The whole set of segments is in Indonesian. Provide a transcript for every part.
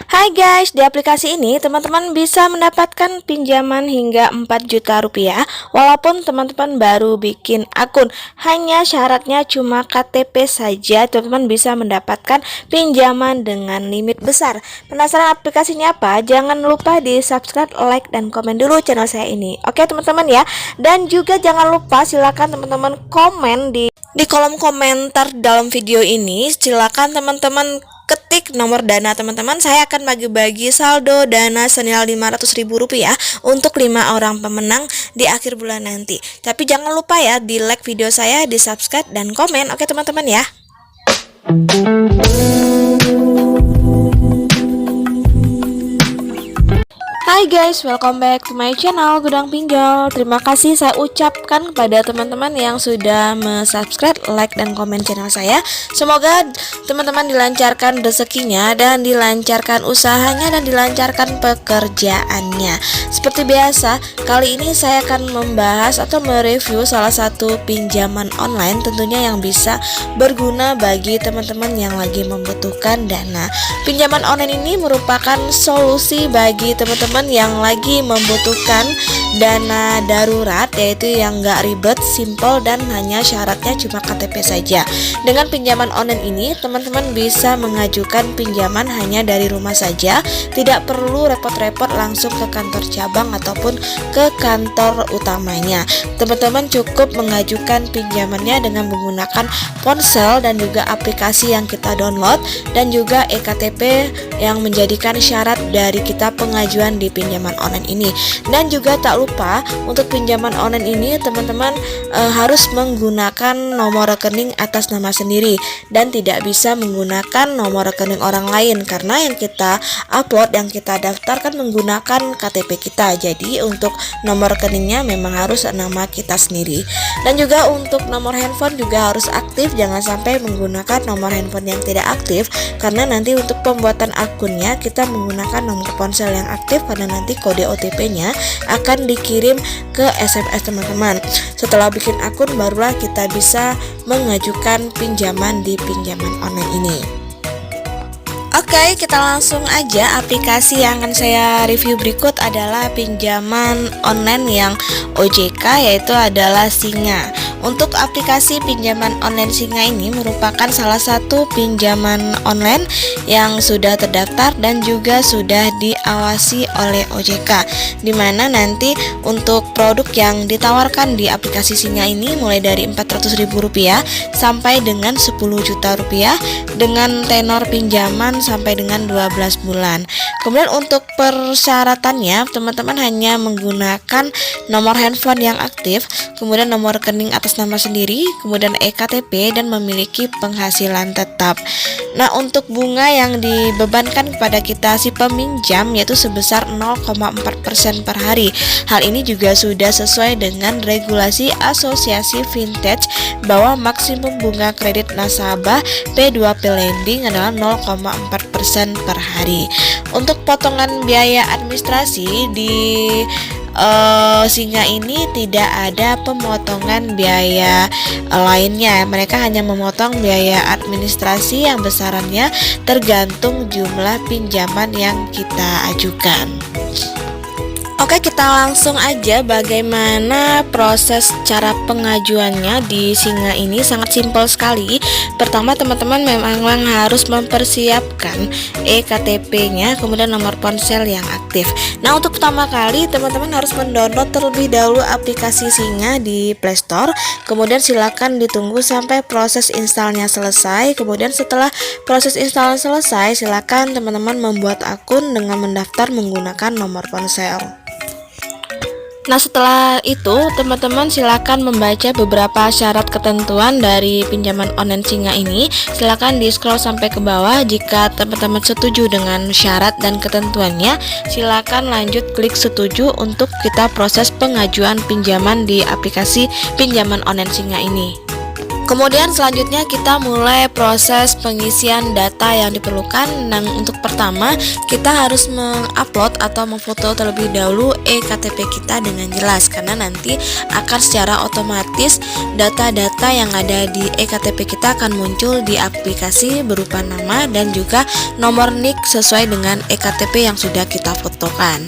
Hai guys, di aplikasi ini teman-teman bisa mendapatkan pinjaman hingga 4 juta rupiah walaupun teman-teman baru bikin akun. Hanya syaratnya cuma KTP saja, teman-teman bisa mendapatkan pinjaman dengan limit besar. Penasaran aplikasinya apa? Jangan lupa di subscribe, like, dan komen dulu channel saya ini. Oke teman-teman ya. Dan juga jangan lupa silakan teman-teman komen di kolom komentar dalam video ini. Silakan teman-teman ketik nomor dana teman-teman. Saya akan bagi-bagi saldo dana senilai Rp500.000 untuk 5 orang pemenang di akhir bulan nanti. Tapi jangan lupa ya di like video saya, di subscribe, dan komen. Oke teman-teman ya. Hai guys, welcome back to my channel Gudang Pinjol. Terima kasih saya ucapkan kepada teman-teman yang sudah subscribe, like, dan komen channel saya. Semoga teman-teman dilancarkan rezekinya dan dilancarkan usahanya dan dilancarkan pekerjaannya. Seperti biasa, kali ini saya akan membahas atau mereview salah satu pinjaman online tentunya yang bisa berguna bagi teman-teman yang lagi membutuhkan dana. Pinjaman online ini merupakan solusi bagi teman-teman yang lagi membutuhkan dana darurat, yaitu yang gak ribet, simple, dan hanya syaratnya cuma KTP saja. Dengan pinjaman online ini teman-teman bisa mengajukan pinjaman hanya dari rumah saja, tidak perlu repot-repot langsung ke kantor cabang ataupun ke kantor utamanya. Teman-teman cukup mengajukan pinjamannya dengan menggunakan ponsel dan juga aplikasi yang kita download, dan juga eKTP yang menjadikan syarat dari kita pengajuan di pinjaman online ini. Dan juga tak lupa untuk pinjaman online ini teman-teman harus menggunakan nomor rekening atas nama sendiri dan tidak bisa menggunakan nomor rekening orang lain, karena yang kita upload, yang kita daftarkan menggunakan KTP kita. Jadi untuk nomor rekeningnya memang harus nama kita sendiri. Dan juga untuk nomor handphone juga harus aktif, jangan sampai menggunakan nomor handphone yang tidak aktif, karena nanti untuk pembuatan akunnya kita menggunakan nomor ponsel yang aktif, karena nanti kode OTP-nya akan dikirim ke SMS teman-teman. Setelah bikin akun barulah kita bisa mengajukan pinjaman di pinjaman online ini. Oke, kita langsung aja. Aplikasi yang akan saya review berikut adalah pinjaman online yang OJK, yaitu adalah Singa. Untuk aplikasi pinjaman online Singa ini merupakan salah satu pinjaman online yang sudah terdaftar dan juga sudah diawasi oleh OJK, dimana nanti untuk produk yang ditawarkan di aplikasi Singa ini mulai dari Rp400.000 sampai dengan Rp10 juta dengan tenor pinjaman sampai dengan 12 bulan. Kemudian untuk persyaratannya teman-teman hanya menggunakan nomor handphone yang aktif, kemudian nomor rekening atas nama sendiri, kemudian eKTP, dan memiliki penghasilan tetap. Nah, untuk bunga yang dibebankan kepada kita si peminjam yaitu sebesar 0,4% per hari. Hal ini juga sudah sesuai dengan regulasi Asosiasi Fintech bahwa maksimum bunga kredit nasabah P2P lending adalah 0,4% per hari. Untuk potongan biaya administrasi di Singa ini tidak ada pemotongan biaya lainnya. Mereka hanya memotong biaya administrasi yang besarannya tergantung jumlah pinjaman yang kita ajukan. Oke, kita langsung aja bagaimana proses cara pengajuannya di Singa ini. Sangat simpel sekali. Pertama teman-teman memang harus mempersiapkan eKTP-nya, kemudian nomor ponsel yang aktif. Nah, untuk pertama kali teman-teman harus mendownload terlebih dahulu aplikasi Singa di Play Store. Kemudian silakan ditunggu sampai proses installnya selesai. Kemudian setelah proses install selesai, silakan teman-teman membuat akun dengan mendaftar menggunakan nomor ponsel. Nah, setelah itu teman-teman silakan membaca beberapa syarat ketentuan dari pinjaman online Singa ini. Silakan di scroll sampai ke bawah. Jika teman-teman setuju dengan syarat dan ketentuannya, silakan lanjut klik setuju untuk kita proses pengajuan pinjaman di aplikasi pinjaman online Singa ini. Kemudian selanjutnya kita mulai proses pengisian data yang diperlukan. Dan untuk pertama kita harus mengupload atau memfoto terlebih dahulu eKTP kita dengan jelas, karena nanti akan secara otomatis data-data yang ada di eKTP kita akan muncul di aplikasi berupa nama dan juga nomor NIK sesuai dengan eKTP yang sudah kita fotokan.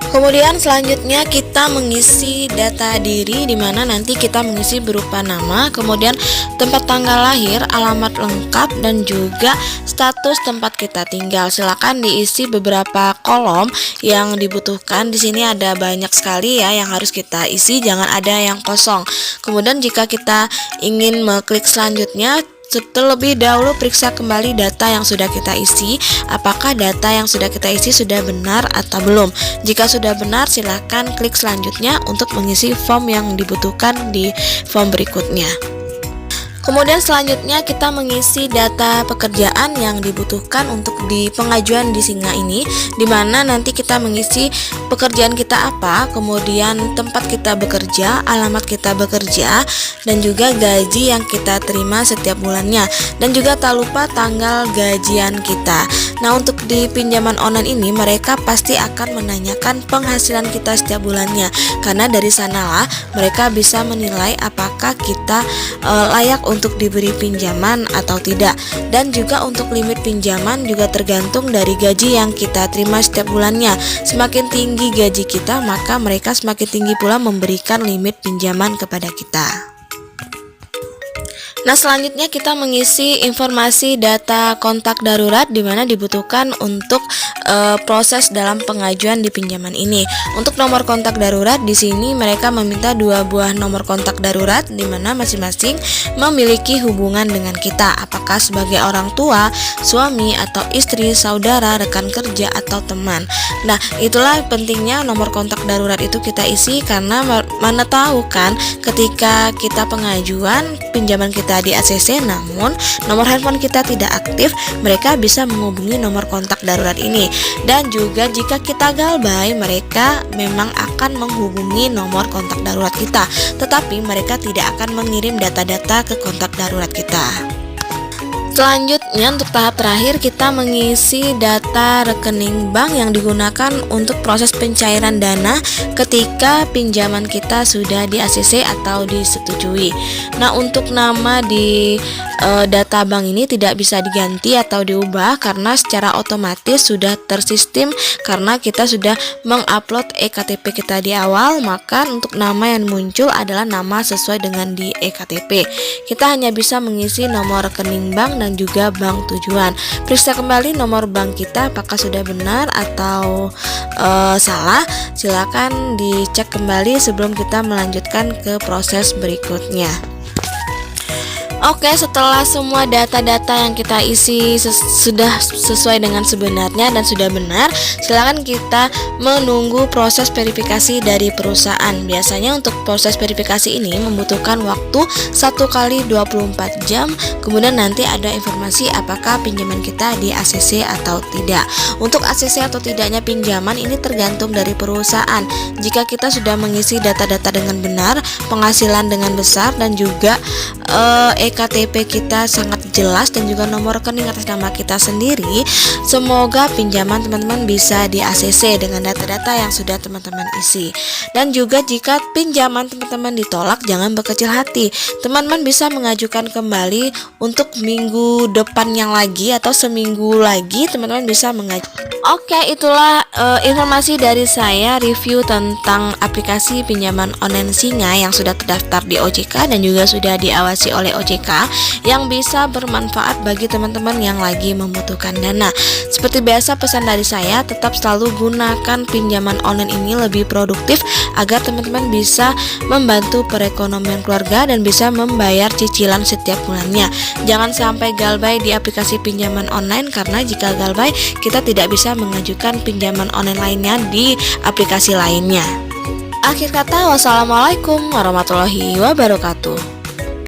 Kemudian selanjutnya kita mengisi data diri, di mana nanti kita mengisi berupa nama, kemudian tempat tanggal lahir, alamat lengkap, dan juga status tempat kita tinggal. Silakan diisi beberapa kolom yang dibutuhkan. Di sini ada banyak sekali ya yang harus kita isi, jangan ada yang kosong. Kemudian jika kita ingin mengklik selanjutnya, terlebih dahulu periksa kembali data yang sudah kita isi, apakah data yang sudah kita isi sudah benar atau belum. Jika sudah benar, silahkan klik selanjutnya untuk mengisi form yang dibutuhkan di form berikutnya. Kemudian selanjutnya kita mengisi data pekerjaan yang dibutuhkan untuk di pengajuan di Singa ini, di mana nanti kita mengisi pekerjaan kita apa, kemudian tempat kita bekerja, alamat kita bekerja, dan juga gaji yang kita terima setiap bulannya, dan juga tak lupa tanggal gajian kita. Nah, untuk di pinjaman online ini mereka pasti akan menanyakan penghasilan kita setiap bulannya, karena dari sanalah mereka bisa menilai apakah kita layak untuk diberi pinjaman atau tidak. Dan juga untuk limit pinjaman juga tergantung dari gaji yang kita terima setiap bulannya. Semakin tinggi gaji kita, maka mereka semakin tinggi pula memberikan limit pinjaman kepada kita. Nah, selanjutnya kita mengisi informasi data kontak darurat, di mana dibutuhkan untuk proses dalam pengajuan di pinjaman ini. Untuk nomor kontak darurat di sini mereka meminta 2 buah nomor kontak darurat, di mana masing-masing memiliki hubungan dengan kita, apakah sebagai orang tua, suami atau istri, saudara, rekan kerja atau teman. Nah, itulah pentingnya nomor kontak darurat itu kita isi, karena mana tahu kan ketika kita pengajuan pinjaman kita di ACC namun nomor handphone kita tidak aktif, mereka bisa menghubungi nomor kontak darurat ini. Dan juga jika kita galbay, mereka memang akan menghubungi nomor kontak darurat kita, tetapi mereka tidak akan mengirim data-data ke kontak darurat kita. Selanjutnya untuk tahap terakhir kita mengisi data rekening bank yang digunakan untuk proses pencairan dana ketika pinjaman kita sudah di ACC atau disetujui. Nah, untuk nama di data bank ini tidak bisa diganti atau diubah karena secara otomatis sudah tersistem, karena kita sudah mengupload eKTP kita di awal, maka untuk nama yang muncul adalah nama sesuai dengan di eKTP. Kita hanya bisa mengisi nomor rekening bank dan juga bank tujuan. Periksa kembali nomor bank kita apakah sudah benar atau salah. Silakan dicek kembali sebelum kita melanjutkan ke proses berikutnya. Oke, setelah semua data-data yang kita isi sudah sesuai dengan sebenarnya dan sudah benar, silakan kita menunggu proses verifikasi dari perusahaan. Biasanya untuk proses verifikasi ini membutuhkan waktu 1 kali 24 jam. Kemudian nanti ada informasi apakah pinjaman kita di ACC atau tidak. Untuk ACC atau tidaknya pinjaman ini tergantung dari perusahaan. Jika kita sudah mengisi data-data dengan benar, penghasilan dengan besar, dan juga eKTP kita sangat jelas, dan juga nomor rekening atas nama kita sendiri, semoga pinjaman teman-teman bisa di ACC dengan data-data yang sudah teman-teman isi. Dan juga jika pinjaman teman-teman ditolak, jangan berkecil hati. Teman-teman bisa mengajukan kembali untuk minggu depan yang lagi atau seminggu lagi, teman-teman bisa mengajukan. Oke, itulah informasi dari saya review tentang aplikasi pinjaman online Singa yang sudah terdaftar di OJK dan juga sudah diawasi oleh OJK, yang bisa bermanfaat bagi teman-teman yang lagi membutuhkan dana. Seperti biasa, pesan dari saya, tetap selalu gunakan pinjaman online ini lebih produktif agar teman-teman bisa membantu perekonomian keluarga dan bisa membayar cicilan setiap bulannya. Jangan sampai galbay di aplikasi pinjaman online, karena jika galbay kita tidak bisa mengajukan pinjaman online lainnya di aplikasi lainnya. Akhir kata, wassalamualaikum warahmatullahi wabarakatuh.